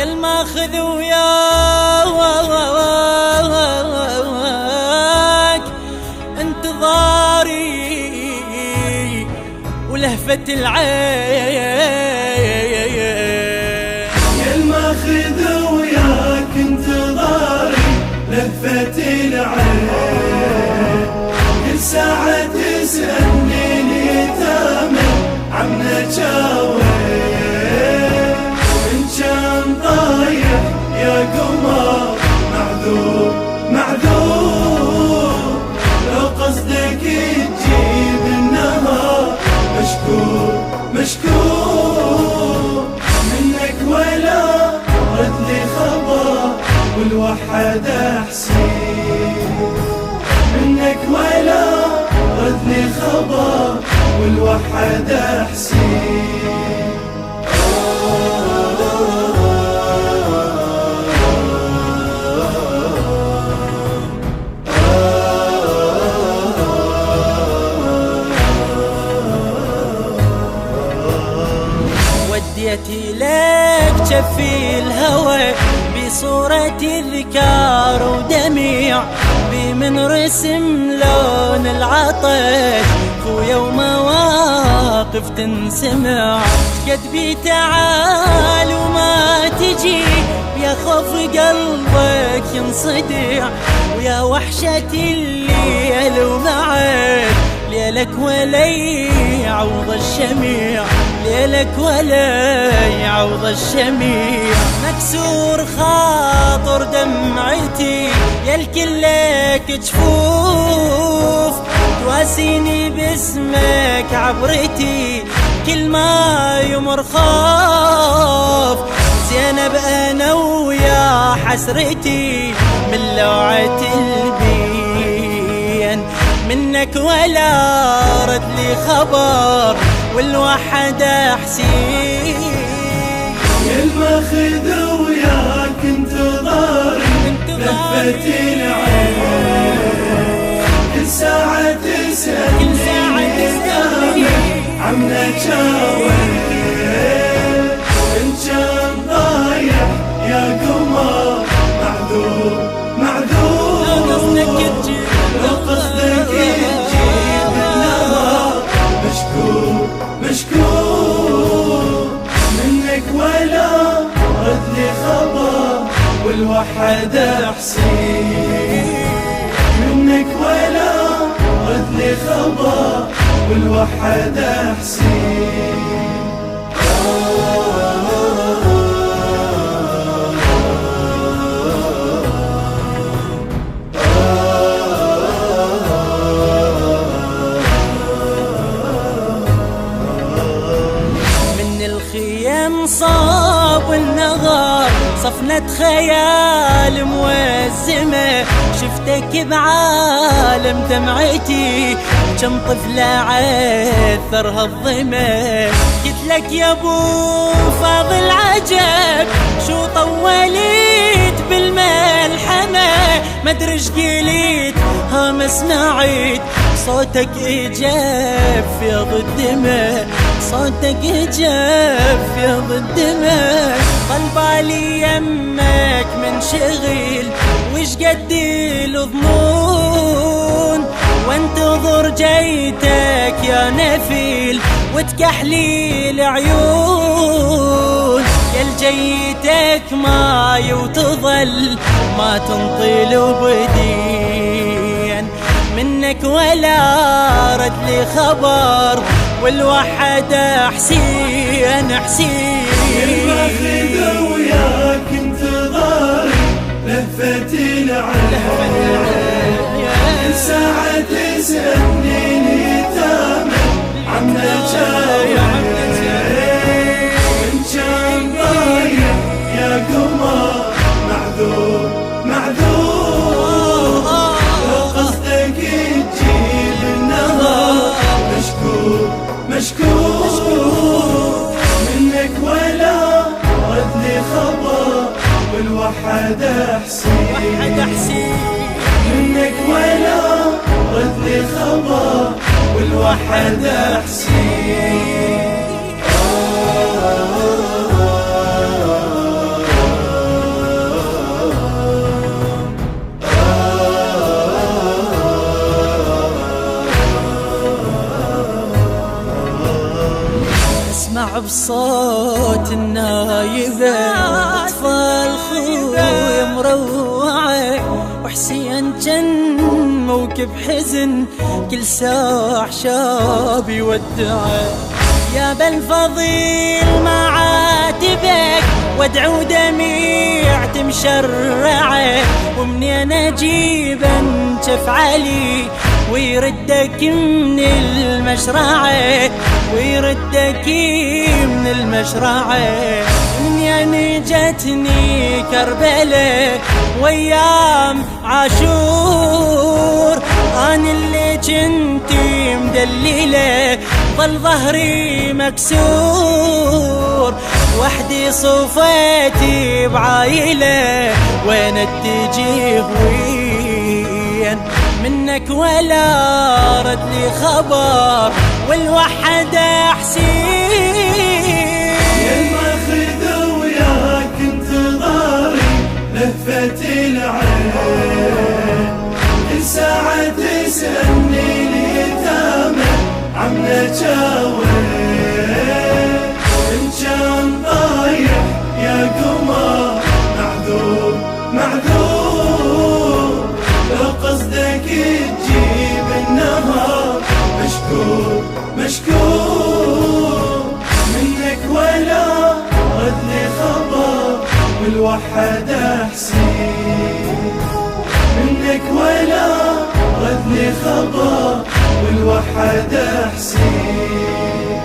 يا الماخذ وياك انتظاري ولهفة العين، يا الماخذ وياك انتظاري لهفة العين، كل ساعة تسألني لتامل عمنا جاوين، إن كان ضايع يا قمر معذور معذور، لو قصدك تجيب النهار مشكور مشكور، منك ولا رد لي خبر والوحد أحسين، منك ولا رد لي خبر والوحد أحسين. وديتي لك جفي الهوى بصورة ذكار ودميع، بمن رسم لون العطش خويا ومواقف تنسمع، قد بي تعال وما تجي، يا خوف قلبك ينصدع، ويا وحشة الليل ومعك ليلك ولا يعوض الشميع، ليلك ولا يعوض الشميع، مكسور خاطر دمعتي يا الكلك جفوف، تواسيني باسمك عبرتي كل ما يمر خوف، زينب انا ويا حسرتي من لوعة البين، منك ولا رد لي خبر والوحد أحسين، يا الماخذ وياك انتظاري لهفة العين، كل ساعة تسألني عمنا جاوين، إن كان ضايع يا قمر معذور معذور، لو قصدك تجيب النهار مشكور مشكور، منك ولا رد لي خبر والوحد أحسين، منك ولا رد لي خبر والوحد أحسين. صاب النهار صفنة خيال موزمة، شفتك بعالم دمعتي كم طفلة عثرها الظما، قلتلك يا ابو فاضل عجب شو طوليت بالملحمة، مدري ايش قليت ها ما سمعت، صوتك اجاب في الدماء، صوتك اجاب في الدماء، طلبالي يمك من شغل وش قد الظنون، وانتظر جيتك يا نفيل وتكحلي العيون، يا الجيتك ماي وتظل ما تنطي بدين، منك ولا رد لي خبر والوحد أحسين أحسين، يا الماخذ وياك انتظاري لهفة العين، كل ساعة تسألني لتامل عمنا جاوين، إن كان ضايع يا قمر معذور معذور، لو قصدك تجيب النهار مشكور مشكور، منك ولا رد لي خبر والوحد أحسين، منك ولا رد لي خبر والوحد أحسين. اسمع بصوت النايبة اطفال خويا مروعة، وحسين جن موكب حزن كل ساح شاب يودعه. يا بالفضيل ما عاتبك وادعو دميع تمشرعه، ومنين اجيب انشف علي ويردك من المشرعه، ويردك من المشرعه. منين جتني كربلاء وايام عاشور، انا اللي جنتي مدلله ظل ظهري مكسور، وحدي صفيتي بعايله وين اتجيه وين منك ولا رد لي خبر والوحد حسين. يا الماخذ وياك انتظاري لهفة العين، كل ساعة تسألني اليتامى عمنا وين، إن كان ضايع يا قمر معذور معذور، لو قصدك تجيب النهار مشكور مشكور، منك ولا رد لي خبر والوحد حسين، منك ولا رد لي خبر والوحد حسين.